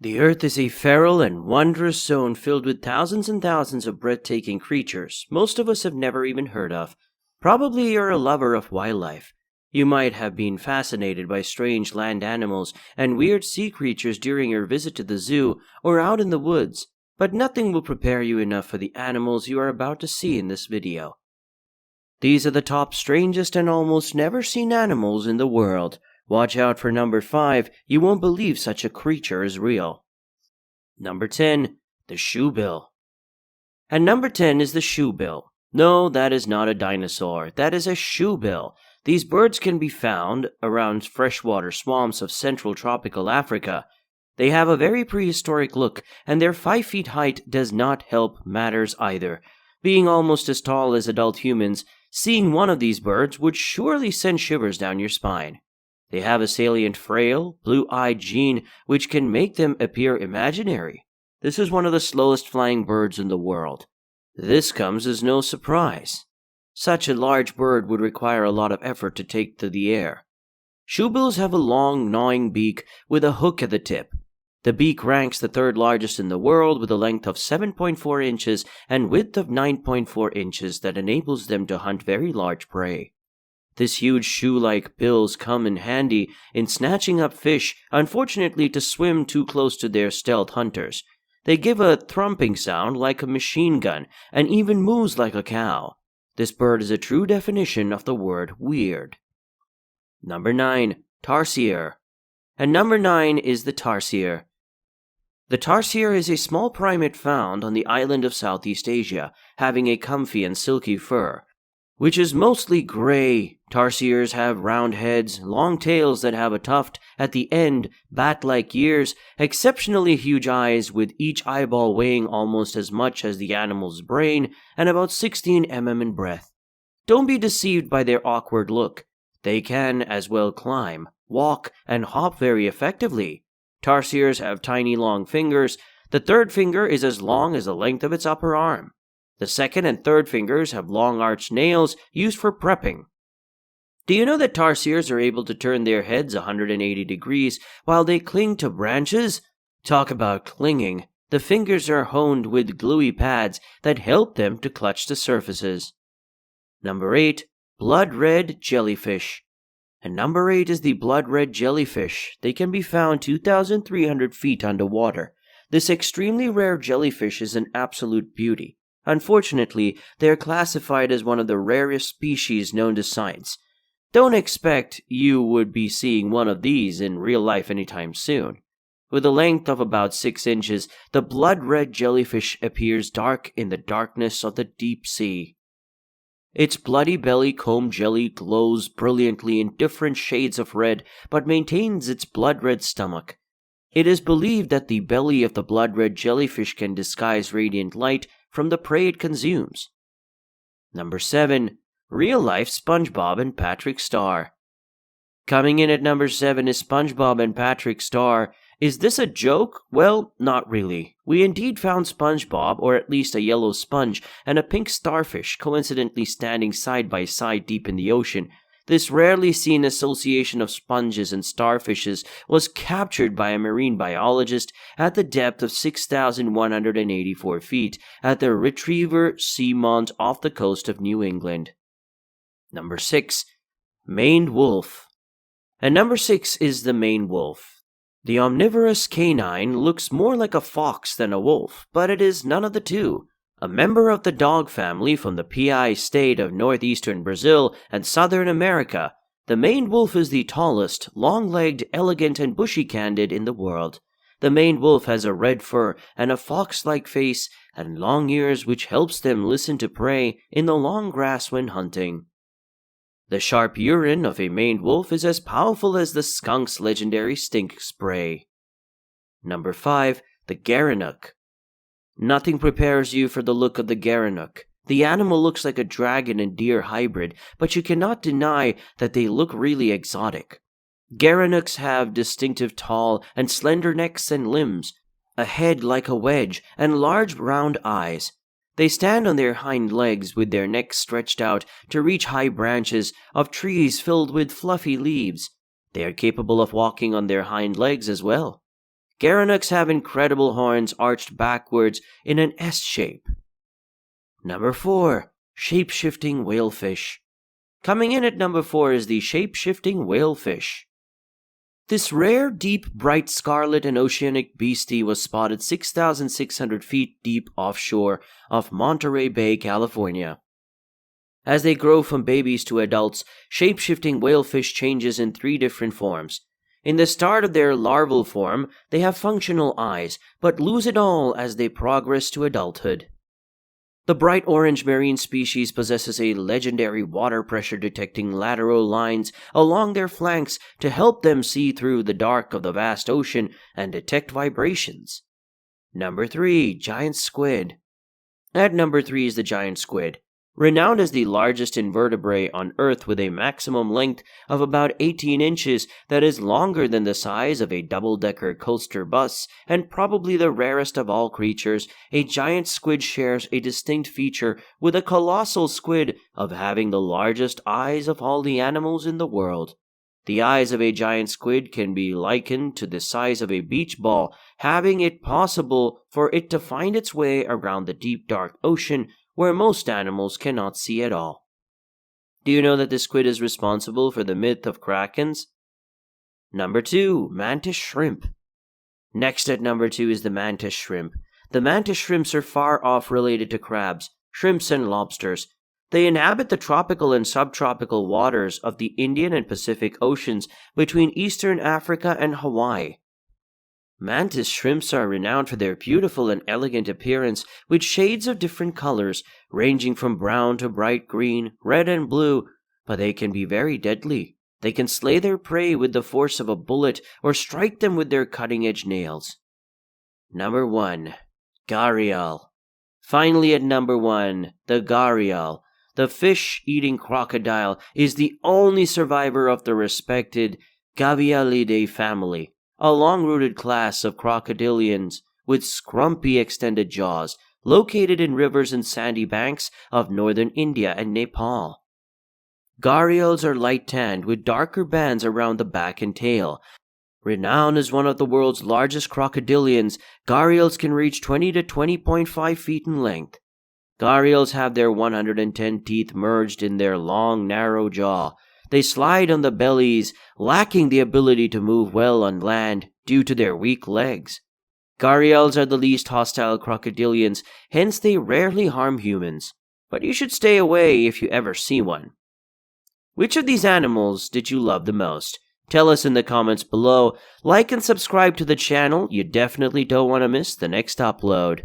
The Earth is a feral and wondrous zone filled with thousands and thousands of breathtaking creatures most of us have never even heard of. Probably you're a lover of wildlife. You might have been fascinated by strange land animals and weird sea creatures during your visit to the zoo or out in the woods, but nothing will prepare you enough for the animals you are about to see in this video. These are the top strangest and almost never seen animals in the world. Watch out for number 5, you won't believe such a creature is real. Number 10. The shoebill. And number 10 is the shoebill. No, that is not a dinosaur, that is a shoebill. These birds can be found around freshwater swamps of central tropical Africa. They have a very prehistoric look, and their 5 feet height does not help matters either. Being almost as tall as adult humans, seeing one of these birds would surely send shivers down your spine. They have a salient frail, blue-eyed gene which can make them appear imaginary. This is one of the slowest flying birds in the world. This comes as no surprise. Such a large bird would require a lot of effort to take to the air. Shoebills have a long, gnawing beak with a hook at the tip. The beak ranks the third largest in the world with a length of 7.4 inches and width of 9.4 inches that enables them to hunt very large prey. This huge shoe-like bills come in handy in snatching up fish, unfortunately to swim too close to their stealth hunters. They give a thrumping sound like a machine gun and even moves like a cow. This bird is a true definition of the word weird. Number 9. Tarsier. And number 9 is the tarsier. The tarsier is a small primate found on the island of Southeast Asia, having a comfy and silky fur, which is mostly gray. Tarsiers have round heads, long tails that have a tuft at the end, bat-like ears, exceptionally huge eyes with each eyeball weighing almost as much as the animal's brain, and about 16 mm in breadth. Don't be deceived by their awkward look. They can as well climb, walk, and hop very effectively. Tarsiers have tiny long fingers. The third finger is as long as the length of its upper arm. The second and third fingers have long arched nails used for prepping. Do you know that tarsiers are able to turn their heads 180 degrees while they cling to branches? Talk about clinging. The fingers are honed with gluey pads that help them to clutch the surfaces. Number 8. Blood red jellyfish. And number 8 is the blood red jellyfish. They can be found 2,300 feet underwater. This extremely rare jellyfish is an absolute beauty. Unfortunately, they are classified as one of the rarest species known to science. Don't expect you would be seeing one of these in real life anytime soon. With a length of about 6 inches, the blood red jellyfish appears dark in the darkness of the deep sea. Its bloody belly comb jelly glows brilliantly in different shades of red, but maintains its blood red stomach. It is believed that the belly of the blood red jellyfish can disguise radiant light from the prey it consumes. Number 7. Real-life SpongeBob and Patrick Star. Coming in at number 7 is SpongeBob and Patrick Star. Is this a joke? Well, not really. We indeed found SpongeBob, or at least a yellow sponge, and a pink starfish coincidentally standing side by side deep in the ocean. This rarely seen association of sponges and starfishes was captured by a marine biologist at the depth of 6,184 feet at the Retriever Seamount off the coast of New England. Number 6. Maned wolf. And number 6 is the maned wolf. The omnivorous canine looks more like a fox than a wolf, but it is none of the two. A member of the dog family from the PI state of northeastern Brazil and southern America, the maned wolf is the tallest, long-legged, elegant, and bushy-candid in the world. The maned wolf has a red fur and a fox-like face and long ears which helps them listen to prey in the long grass when hunting. The sharp urine of a maned wolf is as powerful as the skunk's legendary stink spray. Number 5. The gerenuk. Nothing prepares you for the look of the gerenuk. The animal looks like a dragon and deer hybrid, but you cannot deny that they look really exotic. Gerenuks have distinctive tall and slender necks and limbs, a head like a wedge, and large round eyes. They stand on their hind legs with their necks stretched out to reach high branches of trees filled with fluffy leaves. They are capable of walking on their hind legs as well. Gerenuks have incredible horns arched backwards in an S shape. Number 4. Shape-shifting whalefish. Coming in at number 4 is the shape-shifting whalefish. This rare, deep, bright scarlet and oceanic beastie was spotted 6,600 feet deep offshore of Monterey Bay, California. As they grow from babies to adults, shape-shifting whalefish changes in 3 different forms. In the start of their larval form, they have functional eyes, but lose it all as they progress to adulthood. The bright orange marine species possesses a legendary water pressure detecting lateral lines along their flanks to help them see through the dark of the vast ocean and detect vibrations. Number 3. Giant squid. At number 3 is the giant squid. Renowned as the largest invertebrate on Earth with a maximum length of about 18 inches that is longer than the size of a double-decker coaster bus, and probably the rarest of all creatures, a giant squid shares a distinct feature with a colossal squid of having the largest eyes of all the animals in the world. The eyes of a giant squid can be likened to the size of a beach ball, having it possible for it to find its way around the deep dark ocean where most animals cannot see at all. Do you know that the squid is responsible for the myth of krakens? Number 2. Mantis shrimp. Next at number 2 is the mantis shrimp. The mantis shrimps are far off related to crabs, shrimps, and lobsters. They inhabit the tropical and subtropical waters of the Indian and Pacific Oceans between eastern Africa and Hawaii. Mantis shrimps are renowned for their beautiful and elegant appearance with shades of different colors, ranging from brown to bright green, red and blue, but they can be very deadly. They can slay their prey with the force of a bullet or strike them with their cutting-edge nails. Number 1. Gharial. Finally at number 1, the gharial. The fish-eating crocodile is the only survivor of the respected Gavialidae family, a long-rooted class of crocodilians with scrumpy extended jaws located in rivers and sandy banks of northern India and Nepal. Gharials are light-tanned with darker bands around the back and tail. Renowned as one of the world's largest crocodilians, gharials can reach 20 to 20.5 feet in length. Gharials have their 110 teeth merged in their long, narrow jaw. They slide on the bellies, lacking the ability to move well on land due to their weak legs. Gharials are the least hostile crocodilians, hence they rarely harm humans. But you should stay away if you ever see one. Which of these animals did you love the most? Tell us in the comments below. Like and subscribe to the channel. You definitely don't want to miss the next upload.